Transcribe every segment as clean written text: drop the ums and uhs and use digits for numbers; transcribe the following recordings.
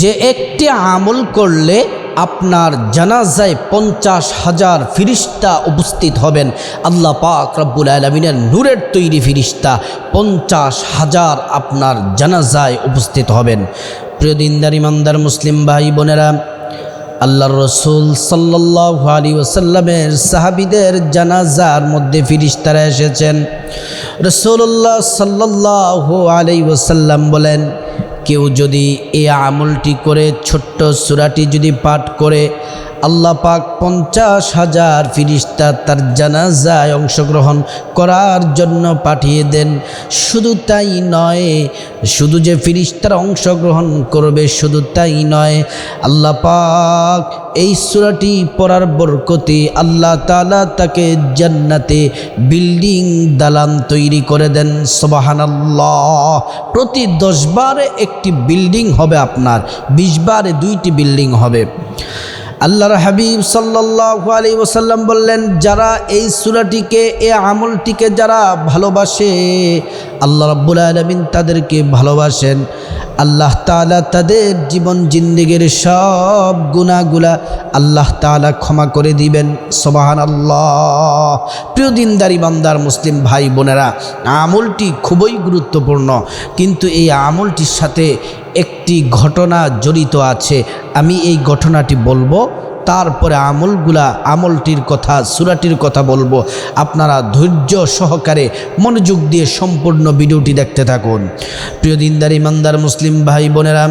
যে একটি আমল করলে আপনার জানাজায় 50,000 ফিরিস্তা উপস্থিত হবেন। আল্লাহ পাক রব্বুল আলামিনের নূরের তৈরি ফিরিস্তা 50,000 আপনার জানাজায় উপস্থিত হবেন। প্রিয় দিনদার ইমানদার মুসলিম ভাই বোনেরা, আল্লাহর রসুল সাল্লাল্লাহু আলাইহি ওয়াসাল্লামের সাহাবীদের জানাজার মধ্যে ফিরিস্তারা এসেছেন। রাসূলুল্লাহ সাল্লাল্লাহু আলাইহি ওয়াসাল্লাম বলেন, কেউ যদি এই আমলটি করে, ছোট্ট সূরাটি যদি পাঠ করে, আল্লাহ পাক 50,000 ফিরিস্তা তার জানাজায় অংশগ্রহণ করার জন্য পাঠিয়ে দেন। শুধু তাই নয়, শুধু যে ফিরিস্তারা অংশগ্রহণ করবে শুধু তাই নয়, আল্লাহ পাক এই সূরাটি পড়ার বরকতে আল্লাহ তাআলা তাকে জান্নাতে বিল্ডিং দালান তৈরি করে দেন। সুবহানাল্লাহ। প্রতি 10 বারে একটি বিল্ডিং হবে আপনার, 20 বারে 2টি বিল্ডিং হবে। আল্লাহর হাবিব সাল্লাল্লাহু আলাইহি ওয়াসাল্লাম বললেন, যারা এই সূরাটিকে, এই আমলটিকে যারা ভালোবাসে, আল্লাহ রাব্বুল আলামিন তাদেরকে ভালোবাসেন। আল্লাহ তাআলা তাদের জীবন জিন্দেগির সব গুনাহগুলা আল্লাহ তাআলা ক্ষমা করে দিবেন। সুবহানাল্লাহ। প্রিয় দিনদার ইমানদার মুসলিম ভাই বোনেরা, আমলটি খুবই গুরুত্বপূর্ণ, কিন্তু এই আমলটির সাথে একটি ঘটনা জড়িত আছে। আমি এই ঘটনাটি বলবো, তারপরে আমলটির কথা, সূরাটির কথা বলবো। আপনারা ধৈর্য সহকারে মনোযোগ দিয়ে সম্পূর্ণ ভিডিওটি দেখতে থাকুন। প্রিয় দিনদার ইমানদার মুসলিম ভাই বোনেরা,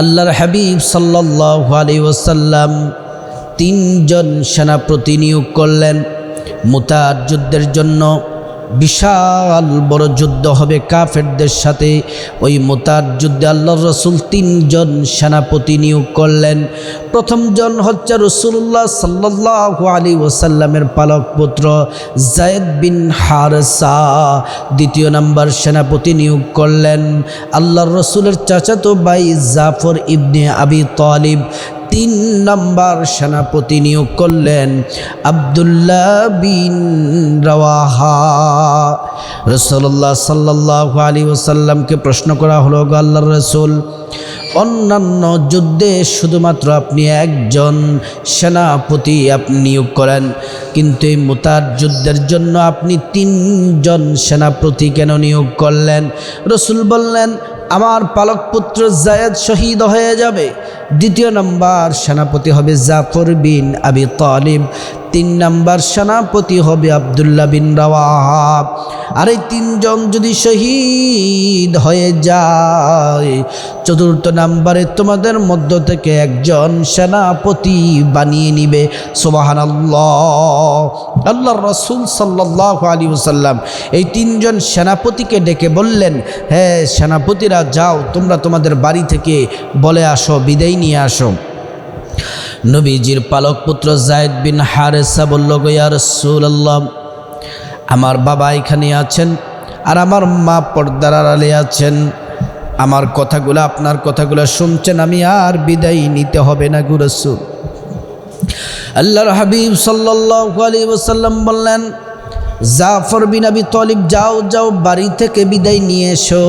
আল্লাহর হাবিব সাল্লাল্লাহু আলাইহি ওয়াসাল্লাম 3 জন সেনাপতি নিয়োগ করলেন মুতার যুদ্ধের জন্য। বিশাল বড় যুদ্ধ হবে কাফেরদের সাথে। ওই মুতার যুদ্ধে আল্লাহর রাসূল 3 জন সেনাপতি নিয়োগ করলেন। প্রথম জন হচ্ছে রাসূলুল্লাহ সাল্লাল্লাহু আলাইহি ওয়াসাল্লামের পালক পুত্র যায়েদ বিন হারেসা। দ্বিতীয় নাম্বার সেনাপতি নিয়োগ করলেন আল্লাহর রাসূলের চাচাতো ভাই জাফর ইবনে আবি তালিব। 3 নাম্বার সেনাপতি নিয়োগ করলেন আব্দুল্লাহ বিন রাওয়াহা। রাসূলুল্লাহ সাল্লাল্লাহু আলাইহি ওয়াসাল্লামকে প্রশ্ন করা হলো, আল্লাহর রাসূল, অন্যান্য যুদ্ধে শুধুমাত্র আপনি একজন সেনাপতি আপনি নিয়োগ করেন, কিন্তু এই মুতার যুদ্ধের জন্য আপনি 3 জন সেনাপতি কেন নিয়োগ করলেন? রাসূল বললেন, আমার পালক পুত্র যায়েদ শহীদ হয়ে যাবে। দ্বিতীয় নাম্বার সেনাপতি হবে জাফর বিন আবি তালিব। 3 নাম্বার সেনাপতি হবে আব্দুল্লাহ বিন রাওয়াহা। আর এই 3 জন যদি শহীদ হয়ে যায়, 4র্থ নাম্বারে তোমাদের মধ্য থেকে একজন সেনাপতি বানিয়ে নিবে। সুবহানাল্লাহ। আল্লাহর রাসূল সাল্লাল্লাহু আলাইহি ওয়াসাল্লাম এই 3 জন সেনাপতিকে ডেকে বললেন, হ্যাঁ সেনাপতিরা, যাও তোমরা তোমাদের বাড়ি থেকে বলে আসো, বিদায় নিয়ে আসো। নবীজির পালক পুত্র যায়েদ বিন হারেসা বলল, ইয়া রাসূলুল্লাহ, আমার বাবা এখানে আছেন আর আমার মা পর্দার আড়ালে আছেন, আমার কথাগুলো, আপনার কথাগুলো শুনছেন, আমি আর বিদায় নিতে হবে না গো রাসূল। আল্লাহর হাবিব সাল্লাল্লাহু আলাইহি ওয়াসাল্লাম বললেন, জাফর বিন আবি তালিব, যাও যাও বাড়ি থেকে বিদায় নিয়ে এসো।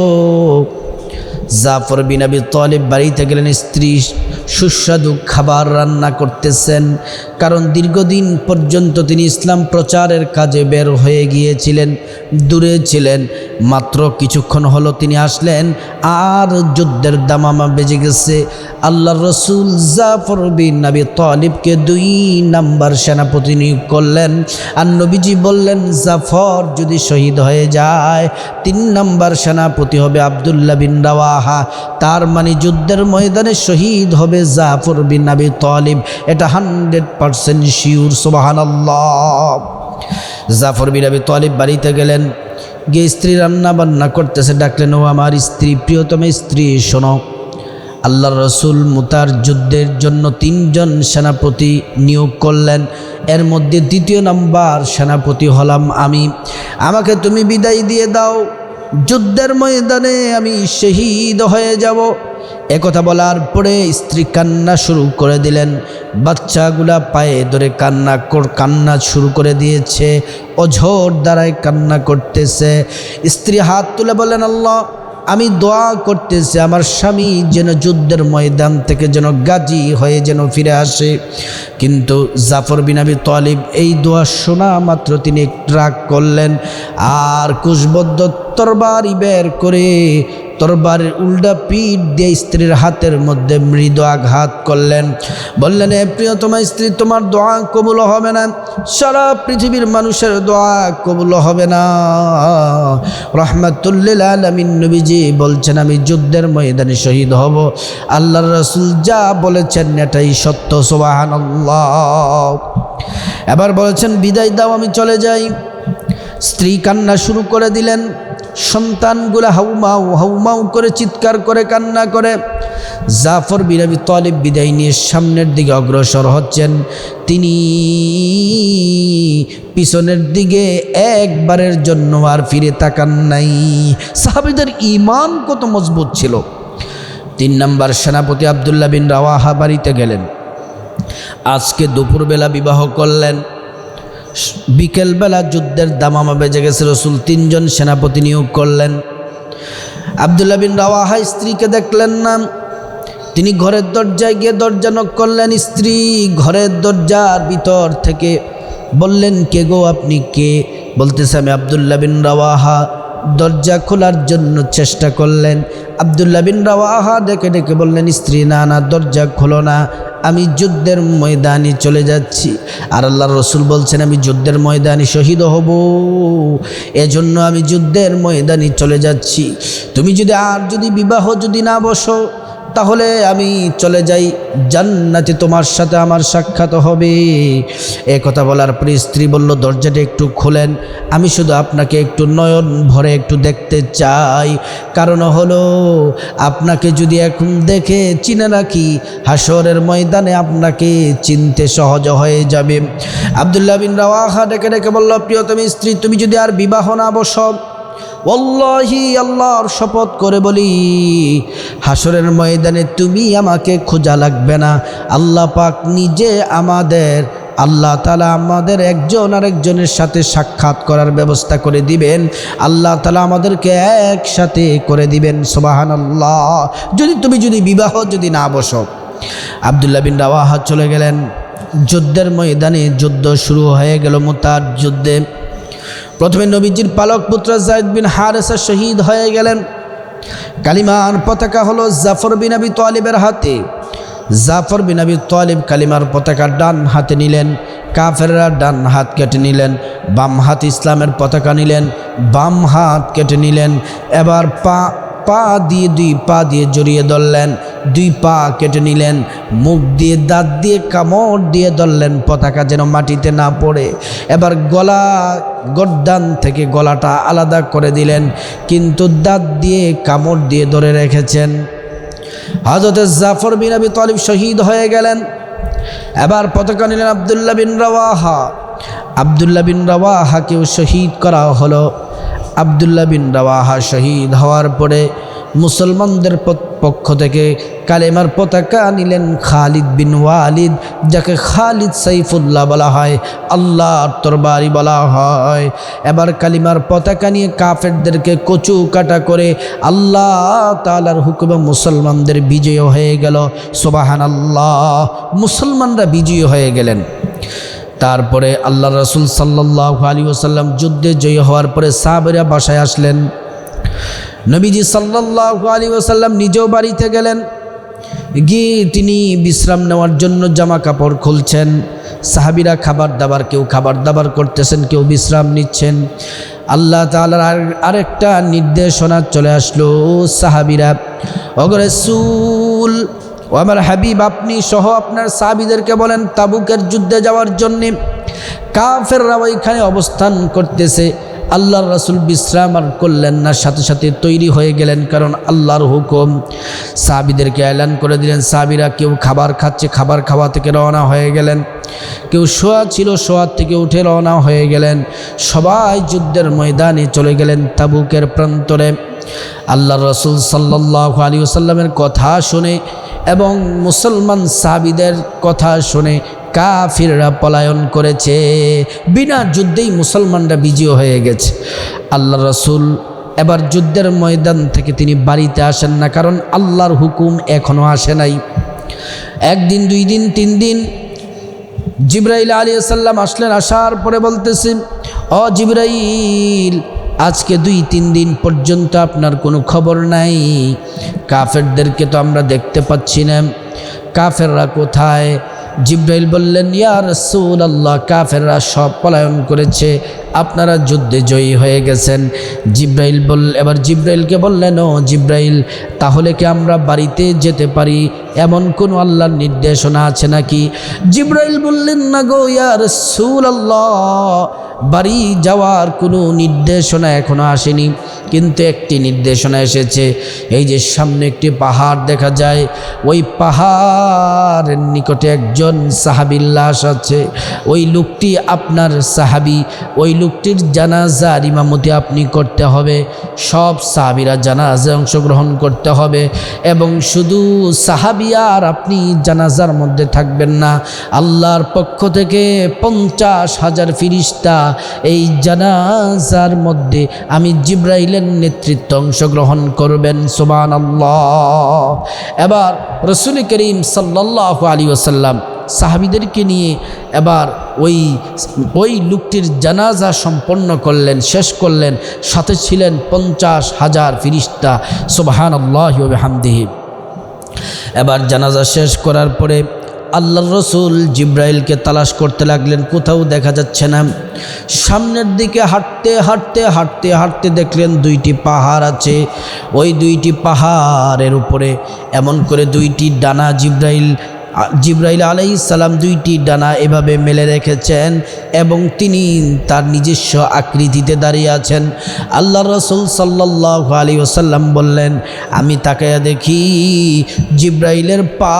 জাফর বিন আবি তালিব বাড়িতে গেলেন। স্ত্রী সুস্বাদু খাবার রান্না করতেছেন, কারণ দীর্ঘদিন পর্যন্ত তিনি ইসলাম প্রচারের কাজে বের হয়ে গিয়েছিলেন, দূরে ছিলেন। মাত্র কিছুক্ষণ হলো তিনি আসলেন আর যুদ্ধের দামামা বেজে গেছে। আল্লাহর রাসূল জাফর বিন আবি তালিবকে 2 নাম্বার সেনাপতি নিয়োগ করলেন। আর নবীজি বললেন, জাফর যদি শহীদ হয়ে যায়, 3 নাম্বার সেনাপতি হবে আব্দুল্লাহ বিন রাওয়াহা। তার মানে যুদ্ধের ময়দানে শহীদ হবে জাফর বিন আবি তালিব। এটা 100% শিওর। সুবহানাল্লাহ। জাফর বিন আবি তালিব বাড়িতে গেলেন, গিয়ে স্ত্রী রান্না বান্না করতেছে। ডাকলেন, ও আমার স্ত্রী, প্রিয়তম স্ত্রী, শোনো, আল্লাহর রাসূল মুতার যুদ্ধের জন্য 3 জন সেনাপতি নিয়োগ করলেন। এর মধ্যে 2য় নাম্বার সেনাপতি হলাম আমি। আমাকে তুমি বিদায় দিয়ে দাও, যুদ্ধের ময়দানে আমি শহীদ হয়ে যাব। একথা বলার পরে স্ত্রী কান্না শুরু করে দিলেন। বাচ্চাগুলা পায়ে ধরে কান্না শুরু করে দিয়েছে, অঝোর দ্বারায় কান্না করতেছে। স্ত্রী হাত তুলে বলেন, আল্লাহ, আমি দোয়া করতেছি আমার স্বামী যেন যুদ্ধের ময়দান থেকে যেন গাজী হয়ে যেন ফিরে আসে। কিন্তু জাফর বিন আবি তালিব এই দোয়া শোনা মাত্র তিনি রাগ করলেন, আর কুশবদ্ধ তরবারি বের করে তরবারের উল্টা পিঠ দিয়ে স্ত্রীর হাতের মধ্যে মৃদু আঘাত করলেন। বললেন, এ প্রিয়তমা স্ত্রী, তোমার দোয়া কবুল হবে না, সারা পৃথিবীর মানুষের দোয়া কবুল হবে না। রহমাতুল্লিল আলামিন নবীজি বলছেন, আমি যুদ্ধের ময়দানে শহীদ হব। আল্লাহর রাসূল যা বলেছেন এটাই সত্য। সুবহানাল্লাহ। এবার বলেছেন, বিদায় দাও, আমি চলে যাই। স্ত্রী কান্না শুরু করে দিলেন। সন্তানগুলো হাউমাউ হাউমাউ করে চিৎকার করে কান্না করে। জাফর বিন আবি তালিব বিদায় নিয়ে সামনের দিকে অগ্রসর হচ্ছেন। তিনি পিছনের দিকে একবারের জন্য আর ফিরে তাকান নাই। সাহাবীদের ঈমান কত মজবুত ছিল। 3 নম্বর সেনাপতি আব্দুল্লাহ বিন রাওয়াহা বাড়িতে গেলেন। আজকে দুপুরবেলা বিবাহ করলেন, বিকেলবেলা যুদ্ধের দামামা বেজে গেছে। রসুল 3 জন সেনাপতি নিয়োগ করলেন। আব্দুল্লাহ বিন রাওয়াহা স্ত্রীকে দেখলেন না। তিনি ঘরের দরজায় গিয়ে দরজা নক করলেন। স্ত্রী ঘরের দরজার ভিতর থেকে বললেন, কে গো, আপনি কে? বলতেছে, আমি আব্দুল্লাহ বিন রাওয়াহা। দরজা খোলার জন্য চেষ্টা করলেন। আব্দুল্লাহ বিন রাওয়াহা ডেকে ডেকে বললেন, স্ত্রী, না না, দরজা খোলো না, আমি যুদ্ধের ময়দানে চলে যাচ্ছি। আর আল্লাহর রসুল বলছেন, আমি যুদ্ধের ময়দানে শহীদ হব, এজন্য আমি যুদ্ধের ময়দানে চলে যাচ্ছি। তুমি যদি বিবাহ যদি না বসো, তাহলে আমি চলে যাই, জান্নাতে তোমার সাথে আমার সাক্ষাৎ হবে। এ কথা বলার পর স্ত্রী বলল, দরজাটা একটু খোলেন, আমি শুধু আপনাকে একটু নয়ন ভরে একটু দেখতে চাই। কারণ হলো, আপনাকে যদি এখন দেখে চিনে রাখি, হাসরের ময়দানে আপনাকে চিনতে সহজ হয়ে যাবে। আব্দুল্লাহ বিন রাওয়াহা ডেকে ডেকে বলল, প্রিয়তম স্ত্রী, তুমি যদি আর বিবাহ না বসো, ওয়াল্লাহি, আল্লাহর শপথ করে বলি, হাসরের ময়দানে তুমি আমাকে খোঁজা লাগবে না। আল্লাহ পাক নিজে আল্লাহ তাআলা আমাদের একজন আরেকজনের সাথে সাক্ষাৎ করার ব্যবস্থা করে দিবেন। আল্লাহ তাআলা আমাদেরকে একসাথে করে দিবেন। সুবহানাল্লাহ। তুমি যদি বিবাহ যদি না বসো। আব্দুল্লাহ বিন রাওয়াহা চলে গেলেন। যুদ্ধের ময়দানে যুদ্ধ শুরু হয়ে গেল। মুতার যুদ্ধে প্রথমে নবীজির পালক পুত্র যায়েদ বিন হারেসা শহীদ হয়ে গেলেন। কালিমার পতাকা হলো জাফর বিন আবি তালিবের হাতে। জাফর বিন আবি তালিব কালিমার পতাকা ডান হাতে নিলেন, কাফেররা ডান হাত কেটে নিলেন। বাম হাত ইসলামের পতাকা নিলেন, বাম হাত কেটে নিলেন। এবার পা দিয়ে 2 পা দিয়ে জড়িয়ে ধরলেন, 2 পা কেটে নিলেন। মুখ দিয়ে দাঁত দিয়ে কামড় দিয়ে ধরলেন, পতাকা যেন মাটিতে না পড়ে। এবার গর্দান থেকে গলাটা আলাদা করে দিলেন, কিন্তু দাঁত দিয়ে কামড় দিয়ে ধরে রেখেছেন। হযরত জাফর বিন আবি তালিব শহীদ হয়ে গেলেন। এবার পতাকা নিলেন আব্দুল্লাহ বিন রাওয়াহা। আব্দুল্লাহ বিন রাওয়াহাকেও শহীদ করা হলো। আব্দুল্লাহ বিন রাওয়াহা শহীদ হওয়ার পরে মুসলমানদের পক্ষ থেকে কালেমার পতাকা নিলেন খালিদ বিন ওয়ালিদ, যাকে খালিদ সাইফুল্লাহ বলা হয়, আল্লাহর তরবারি বলা হয়। এবার কালিমার পতাকা নিয়ে কাফেরদেরকে কচু কাটা করে আল্লাহ তাআলার হুকুমে মুসলমানদের বিজয় হয়ে গেল। সুবহানাল্লাহ। মুসলমানরা বিজয়ী হয়ে গেলেন। তারপরে আল্লাহ রাসূল সাল্লাল্লাহু আলাইহি ওয়াসাল্লাম যুদ্ধে জয়ী হওয়ার পরে সাহাবীরা বাসায় আসলেন। নবীজি সাল্লাল্লাহু আলাইহি ওয়াসাল্লাম নিজেও বাড়িতে গেলেন। গিয়ে তিনি বিশ্রাম নেওয়ার জন্য জামা কাপড় খুলছেন। সাহাবীরা কেউ খাবার দাবার করতেছেন, কেউ বিশ্রাম নিচ্ছেন। আল্লাহ তাআলার আরেকটা নির্দেশনা চলে আসলো। সাহাবীরা, ওগো রাসূল, ও আমার হাবিব, আপনি সহ আপনার সাহাবীদেরকে বলেন তাবুকের যুদ্ধে যাওয়ার জন্যে। কাফেররা ওইখানে অবস্থান করতেছে। আল্লাহর রাসূল বিশ্রাম আর করলেন না, সাথে সাথে তৈরি হয়ে গেলেন, কারণ আল্লাহর হুকুম। সাহাবীদেরকে এলান করে দিলেন। সাহাবীরা কেউ খাবার খাচ্ছে, খাবার খাওয়া থেকে রওনা হয়ে গেলেন। কেউ শোয়া ছিল, শোয়ার থেকে উঠে রওনা হয়ে গেলেন। সবাই যুদ্ধের ময়দানে চলে গেলেন, তাবুকের প্রান্তরে। আল্লাহর রাসূল সাল্লাল্লাহু আলাইহি ওয়াসাল্লামের কথা শুনে এবং মুসলমান সাহাবীদের কথা শুনে কাফিররা পলায়ন করেছে। বিনা যুদ্ধেই মুসলমানরা বিজয় হয়ে গেছে। আল্লাহর রাসূল এবার যুদ্ধের ময়দান থেকে তিনি বাড়িতে আসেন না, কারণ আল্লাহর হুকুম এখনও আসে নাই। একদিন, 2 দিন, 3 দিন জিবরাইল আলাইহিস সালাম আসলেন। আসার পরে বলতেছেন, ও জিবরাইল, আজকে 2-3 দিন পর্যন্ত আপনার কোনো খবর নাই। কাফেরদেরকে তো আমরা দেখতে পাচ্ছি না, কাফেররা কোথায়? জিবরাইল বললেন, ইয়া রাসূলুল্লাহ, কাফেররা সব পলায়ন করেছে, আপনারা যুদ্ধে জয়ী হয়ে গেছেন। এবার জিবরাইলকে বললেন, ও জিবরাইল, তাহলে কি আমরা বাড়িতে যেতে পারি? এমন কোনো আল্লাহর নির্দেশনা আছে নাকি? জিবরাইল বললেন, না গো ইয়া রাসূলুল্লাহ, বাড়ি যাওয়ার কোনো নির্দেশনা এখনো আসেনি, কিন্তু একটি নির্দেশনা এসেছে। এই যে সামনে একটি পাহাড় দেখা যায়, ওই পাহাড়ের নিকটে একজন সাহাবীর লাশ আছে। ওই লোকটি আপনার সাহাবী, ওই লোকটির জানাজার ইমামতি আপনি করতে হবে। সব সাহাবীরা জানাজায় অংশগ্রহণ করতে হবে, এবং শুধু সাহাবী আর আপনি জানাজার মধ্যে থাকবেন না। আল্লাহর পক্ষ থেকে 50,000 ফেরেশতা এই জানাজার মধ্যে আমি জিবরাইলের নেতৃত্বে অংশগ্রহণ করবেন। সুবহানাল্লাহ। এবার রাসূল করিম সাল্লাল্লাহু আলাইহি ওয়াসাল্লাম সাহাবীদেরকে নিয়ে এবার ওই লোকটির জানাজা সম্পন্ন করলেন, শেষ করলেন। সাথে ছিলেন 50,000 ফেরেশতা। সুবহানাল্লাহি ওয়া বিহামদিহি। এবার জানাজা শেষ করার পরে আল্লাহর রসুল জিবরাইলকে তালাশ করতে লাগলেন, কোথাও দেখা যাচ্ছে না। সামনের দিকে হাঁটতে হাঁটতে হাঁটতে হাঁটতে দেখলেন 2টি পাহাড় আছে। ওই 2টি পাহাড়ের উপরে এমন করে 2টি ডানা জিবরাইল আলাইহিস সালাম 2টি ডানা এভাবে মেলে রেখেছেন, এবং তিনি তার নিজস্ব আকৃতিতে দাঁড়িয়ে আছেন। আল্লাহর রাসূল সাল্লাল্লাহু আলাইহি ওয়াসাল্লাম বললেন, আমি তাকায়া দেখি জিবরাইলের পা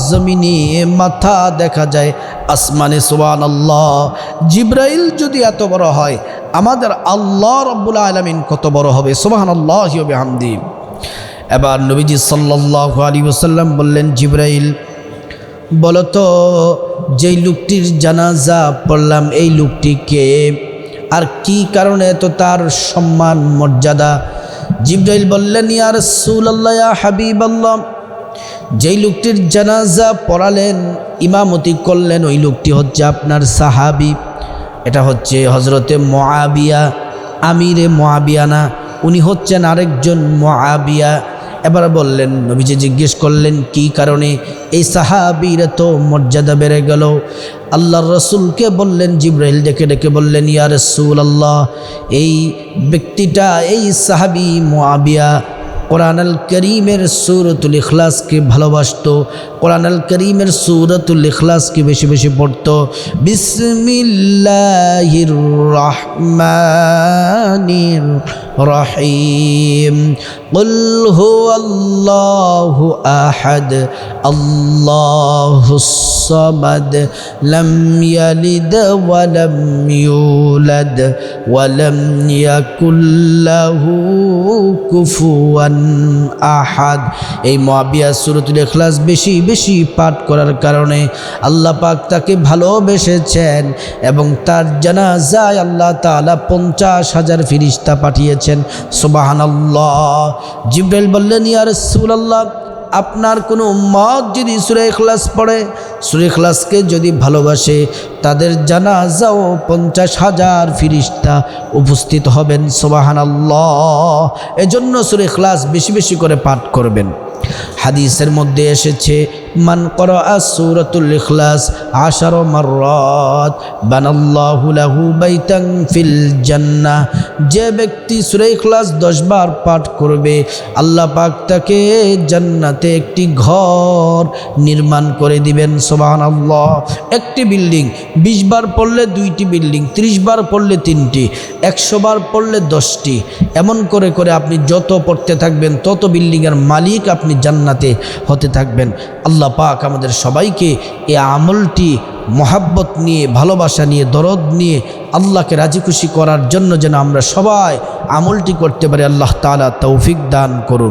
জমিনে, মাথা দেখা যায় আসমানে। সুবহানাল্লাহ। জিবরাইল যদি এত বড় হয়, আমাদের আল্লাহ রাব্বুল আলামিন কত বড় হবে। সুবহানাল্লাহি ওয়া বিহামদিহি। এবার নবীজি সাল্লাল্লাহু আলাইহি ওয়াসাল্লাম বললেন, জিবরাইল, বলতো যেই লোকটির জানাজা পড়লাম, এই লোকটিকে আর কি কারণে তো তার সম্মান মর্যাদা? জিবরাইল বললেন, ইয়া রাসূলুল্লাহ, ইয়া হাবিবাল্লাহ, যেই লোকটির জানাজা পড়ালেন, ইমামতি করলেন, ওই লোকটি হচ্ছে আপনার সাহাবী। এটা হচ্ছে হযরতে মুআবিয়া, আমিরে মুআবিয়া না, উনি হচ্ছেন আরেকজন মুআবিয়া। এবার বললেন, নবীজি জিজ্ঞেস করলেন, কি কারণে এই সাহাবীর এত মর্যাদা বেড়ে গেল? আল্লাহর রসুলকে বললেন, জিবরাইল ডেকে ডেকে বললেন, ইয়া রাসূলুল্লাহ, এই ব্যক্তিটা, এই সাহাবী মুআবিয়া কোরআন আল করিমের সূরাতুল ইখলাসকে ভালোবাসতো, কোরআন আল করিমের সূরাতুল ইখলাসকে বেশি বেশি পড়তো। বিসমিল্লাহির রহমানির রহিম, কুল হুয়াল্লাহু আহাদ, আল্লাহুস সামাদ, লাম ইয়ালিদ ওয়া লাম ইউলাদ ওয়া লাম ইয়াকুল লাহু কুফুয়ান আহাদ। এই মুআবিয়া সূরাতুল ইখলাস বেশি বেশি পাঠ করার কারণে আল্লাহ পাক তাকে ভালোবেসেছেন, এবং তার জানাজায় আল্লাহ তাআলা 50,000 ফেরেশতা পাঠিয়েছেন। সুবহানাল্লাহ। জিবরাইল বললেন, ইয়া রাসূলুল্লাহ, আপনার কোনো উম্মত যদি সূরা ইখলাস পড়ে, সূরা ইখলাসকে যদি ভালোবাসে, তাদের জানাজাও 50,000 ফেরেশতা উপস্থিত হবেন। সুবহানাল্লাহ। এজন্য সূরা ইখলাস বেশি বেশি করে পাঠ করবেন। হাদিসের মধ্যে এসেছে, মান ক্বরাআ সূরাতুল ইখলাস 10 মাররাত বানাল্লাহু লাহু বাইতান ফিল জান্নাহ। যে ব্যক্তি সূরা ইখলাস 10 বার পাঠ করবে, আল্লাহ পাক তাকে জান্নাতে একটি ঘর নির্মাণ করে দিবেন। সুবহানাল্লাহ। একটি বিল্ডিং 20 বার পড়লে 2টি বিল্ডিং, 30 বার পড়লে 3টি, 100 বার পড়লে 10টি, এমন করে করে আপনি যত পড়তে থাকবেন, তত বিল্ডিংয়ের মালিক আপনি জান্নাতে হতে থাকবেন। আল্লাহ পাক আমাদের সবাইকে এই আমলটি মহাব্বত নিয়ে, ভালোবাসা নিয়ে, দরদ নিয়ে আল্লাহকে রাজি খুশি করার জন্য যেন আমরা সবাই আমলটি করতে পারি, আল্লাহ তাআলা তৌফিক দান করুন।